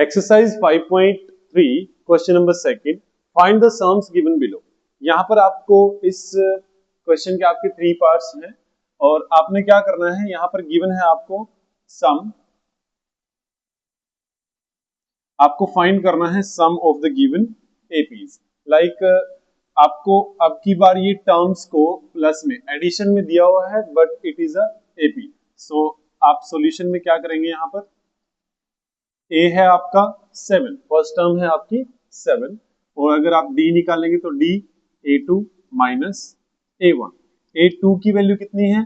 Exercise 5.3 question number second, find the sums given below. यहाँ पर आपको इस क्वेश्चन के आपके 3 पार्ट्स हैं और आपने क्या करना है, यहाँ पर गिवन है आपको सम, आपको फाइंड करना है sum of the given APs. Like आपको अब की बार ये टर्म्स को प्लस में एडिशन में दिया हुआ है but it is a AP. So आप सॉल्यूशन में क्या करेंगे, यहाँ पर ए है आपका 7, फर्स्ट टर्म है आपकी 7 और अगर आप डी निकालेंगे तो D A2 minus A1। A2 की वैल्यू कितनी है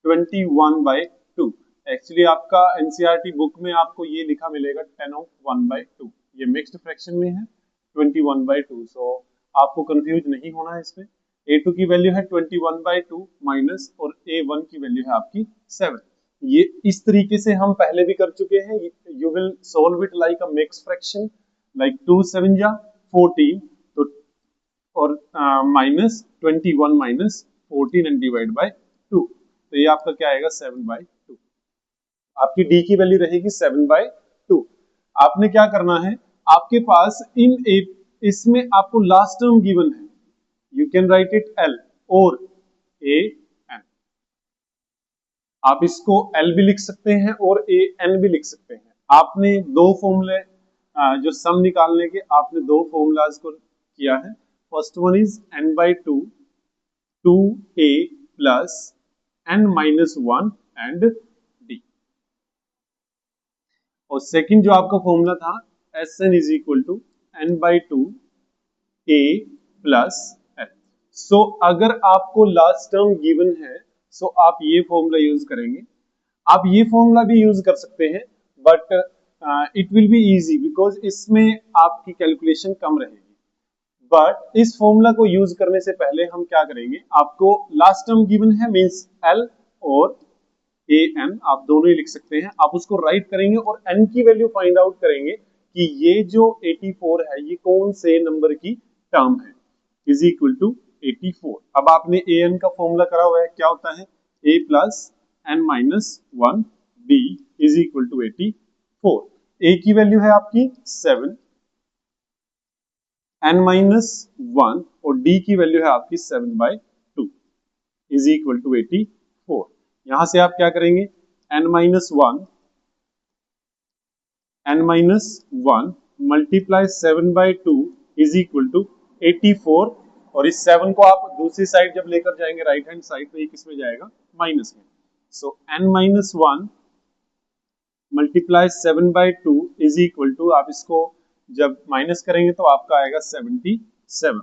21/2। एक्चुअली आपका एनसीईआरटी बुक में आपको ये लिखा मिलेगा 10/1/2, ये मिक्स्ड फ्रैक्शन में है 21/2। सो आपको कंफ्यूज नहीं होना है इसमें। A2 की वैल्यू है 21/2 माइनस और A1 की वैल्यू है आपकी 7। ये इस तरीके से हम पहले भी कर चुके हैं। You will solve it like a mix fraction, like 2 7 जा 14 तो और minus 21 minus 14 and divide by 2, तो ये आपका क्या आएगा 7/2। आपकी डी की वैल्यू रहेगी 7/2। आपने क्या करना है, आपके पास इसमें आपको लास्ट टर्म गिवन है, you can write it L और ए एन। आप इसको एल भी लिख सकते हैं और ए एन भी लिख सकते हैं। आपने दो फॉर्मूले जो सम निकालने के, आपने दो फॉर्मूलाज को किया है। First one is n/2 2a plus n-1 and d, और सेकंड जो आपका फॉर्मूला था Sn is equal to n/2 a plus n। So अगर आपको लास्ट टर्म गिवन है सो आप ये फॉर्मूला यूज करेंगे। आप ये फॉर्मूला भी यूज कर सकते हैं but it will be easy because इसमें आपकी कैलकुलेशन कम रहेगी। बट इस फॉर्मूला को यूज करने से पहले हम क्या करेंगे, आपको लास्ट टर्म गिवन है मींस एल और ए एन, आप दोनों ही लिख सकते हैं। आप उसको राइट करेंगे और एन की वैल्यू फाइंड आउट करेंगे कि ये जो 84 है ये कौन से नंबर की टर्म है, इज इक्वल टू 84। अब आपने ए एन का फॉर्मूला करा हुआ है, क्या होता है a plus n-1 b is equal to 84। a की वैल्यू है आपकी 7, n-1 और d की वैल्यू है आपकी 7/2 इज इक्वल टू 84। यहां से आप क्या करेंगे, n-1 multiply 7/2 is equal to 84, और इस 7 को आप दूसरी साइड जब लेकर जाएंगे राइट हैंड साइड, तो ये किस में जाएगा, माइनस में। So n-1 multiply 7/2 is equal to, आप इसको जब माइनस करेंगे तो आपका आएगा 77।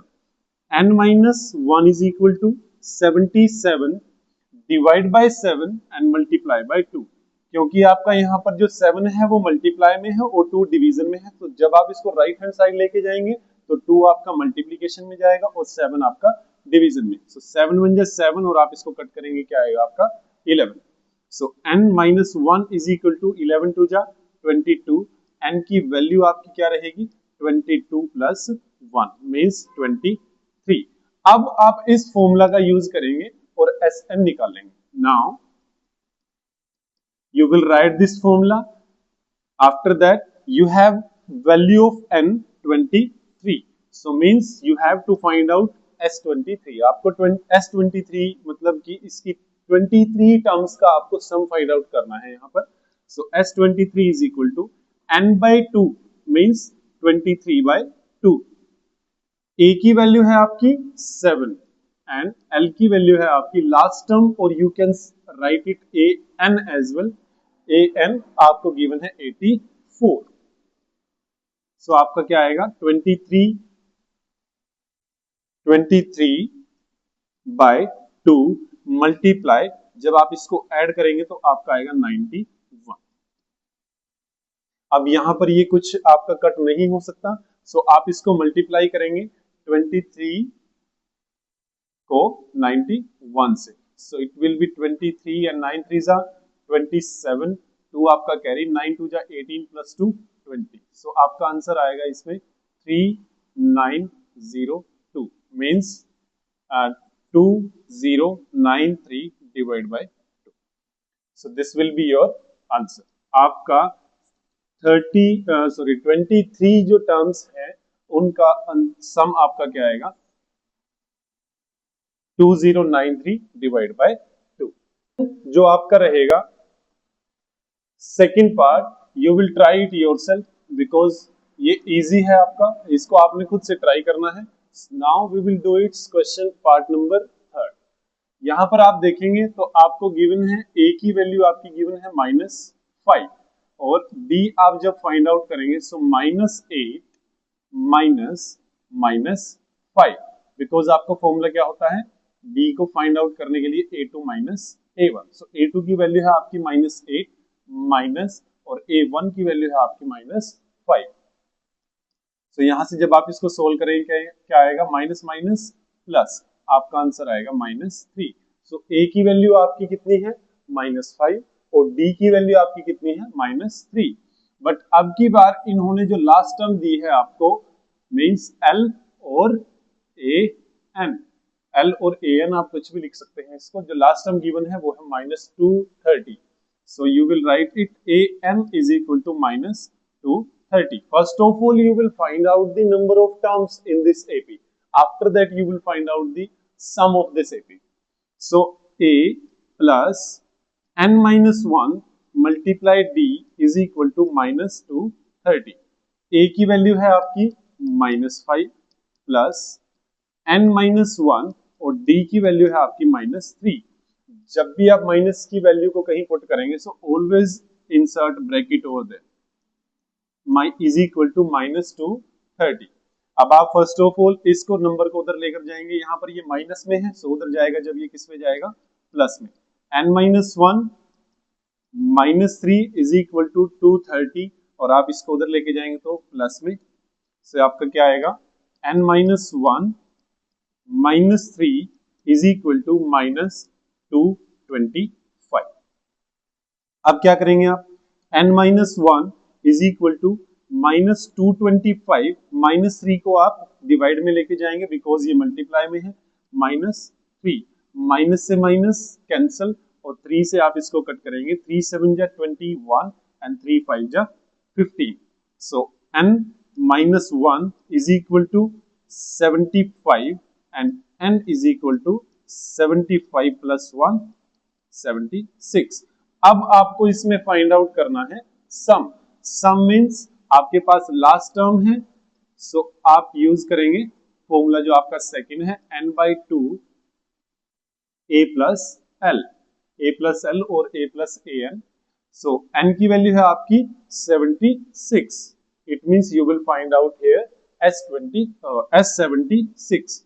n-1 is equal to 77 divide by 7 and multiply by 2, क्योंकि आपका यहाँ पर जो 7 है वो मल्टीप्लाई में है और 2 डिवीजन में है। तो जब आप इसको राइट हैंड साइड लेके जाएंगे तो 2 आपका मल्टीप्लीकेशन में जाएगा और 7 आपका डिवीजन में। सो 7 1 जा 7 और आप इसको कट करेंगे, क्या आएगा आपका 11। सो n-1 इज इक्वल टू 11 2 जा 22। n की वैल्यू आपकी क्या रहेगी 22 प्लस 1 मीन्स 23। अब आप इस फॉर्मूला का यूज करेंगे और Sn निकालेंगे। Now you will write this formula. After that you have value of n 23, so means you have to find out S23। आपको S23 मतलब कि इसकी 23 टर्म्स का आपको सम फाइंड आउट करना है यहाँ पर। So S23 is equal to n/2 means 23/2। a की वैल्यू है आपकी 7 एंड l की वैल्यू है आपकी लास्ट टर्म, और you can write it a n as well. a n आपको गिवन है 84। सो आपका क्या आएगा 23/2 मल्टीप्लाई, जब आप इसको ऐड करेंगे तो आपका आएगा 91। अब यहां पर ये कुछ आपका कट नहीं हो सकता, सो आप इसको मल्टीप्लाई करेंगे 23 को 91 से। So it will be 23 and 9 3 जा 27, 2 आपका कैरी, 9 2 जा 18 प्लस 2 20। सो आपका आंसर आएगा इसमें 3902 means 2093 divide by 2। So this will be your answer. आपका 23 जो टर्म्स है उनका सम आपका क्या आएगा 2093 डिवाइड बाय 2। जो आपका रहेगा second part, you will try it yourself because ये इजी है आपका, इसको आपने खुद से ट्राई करना है। Now we will do its question part number 3। यहां पर आप देखेंगे तो आपको गिवन है a की वैल्यू आपकी गिवन है -5 और b आप जब फाइंड आउट करेंगे सो -8 -5 बिकॉज आपका फॉर्मूला क्या होता है b को फाइंड आउट करने के लिए a2 -a1। सो a2 की वैल्यू है आपकी -8 माइनस और a1 की वैल्यू है आपकी -5। तो यहां से जब आप इसको सोल्व करेंगे क्या आएगा माइनस माइनस प्लस, आपका आंसर आएगा -3। सो a की वैल्यू आपकी कितनी है -5 और d की वैल्यू आपकी कितनी है -3। बट अब की बार इन्होंने जो लास्ट टर्म दी है आपको मींस l और an, l और an आप कुछ भी लिख सकते हैं इसको, जो लास्ट टर्म गिवन है वो है -230। So you will write it an is equal to -230. First of all, you will find out the number of terms in this AP. After that, you will find out the sum of this AP. So a plus n minus 1 multiply d is equal to -230. a की value है आपकी -5 plus n minus 1 और d की value है आपकी -3। जब भी आप माइनस की वैल्यू को कहीं पुट करेंगे so always insert bracket over there, my is equal to -230। अब आप फर्स्ट ऑफ ऑल इसको नंबर को उधर लेकर जाएंगे, यहां पर ये माइनस में है सो उधर जाएगा, जब ये किस में जाएगा प्लस में, n-1 -3 इज इक्वल टू 230 और आप इसको उधर लेके जाएंगे तो प्लस में, से आपका क्या आएगा n-1 -3 इज इक्वल टू -225। अब क्या करेंगे आप n-1 इज इक्वल टू -225, -3 को आप डिवाइड में लेके जाएंगे बिकॉज ये मल्टीप्लाई में है, -3 माइनस से माइनस कैंसल और 3 से आप इसको कट करेंगे, 3 7 जा 21 एंड 3 5 जा 15। So n-1 is equal to 75 and n is equal to 75 plus 1 76। अब आपको इसमें फाइंड आउट करना है सम। सम मींस आपके पास लास्ट टर्म है सो आप यूज करेंगे फॉर्मूला जो आपका सेकंड है n/2 a प्लस l और a plus an। So n की वैल्यू है आपकी 76। It means you will find out here S76।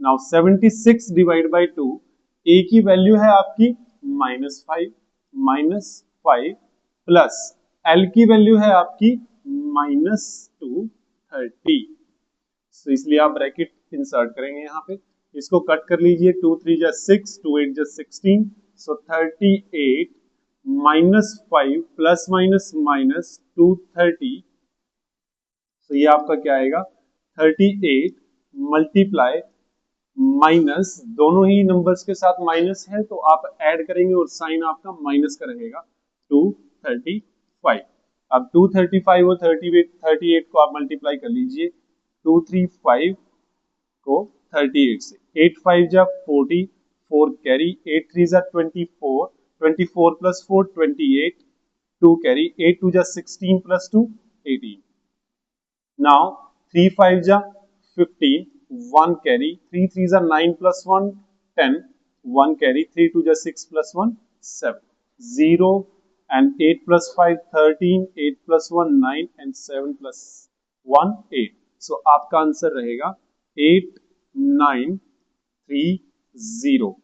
Now 76 divide by 2, a की वैल्यू है आपकी -5 प्लस l की वैल्यू है आपकी -230। तो इसलिए आप ब्रैकेट इंसर्ट करेंगे यहाँ पे, इसको कट कर लीजिए, 2 3 जा 6, 2 8 जा 16, सो 38 -5 प्लस माइनस -230। तो ये आपका क्या आएगा 38 मल्टीप्लाई माइनस, दोनों ही नंबर्स के साथ माइनस है तो आप ऐड करेंगे और साइन आपका माइनस का रहेगा 235। अब 235 और 38 को आप मल्टीप्लाई कर लीजिए, 235 को 38 से, 8 5 जा 40, 4 कैरी, 8 3 जा 24, 24 प्लस 4 28, 2 कैरी, 8 2 जा 16 प्लस 2 18। नाउ 3 5 जा 15, 1 carry, 3 3s are 9 plus 1 10, 1 carry, 3 2 is 6 plus 1 7, 0 and 8 plus 5 13, 8 plus 1 9 and 7 plus 1 8। so आपका आंसर रहेगा 8930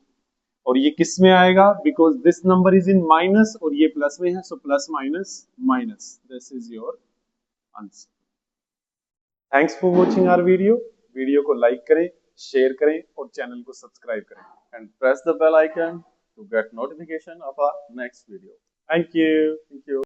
और ये किस में आएगा because this number is in minus और ये प्लस में है, so plus minus minus, this is your answer. Thanks for watching our video को लाइक करें, शेयर करें और चैनल को सब्सक्राइब करें and press the bell icon to get notification of our next video. Thank you.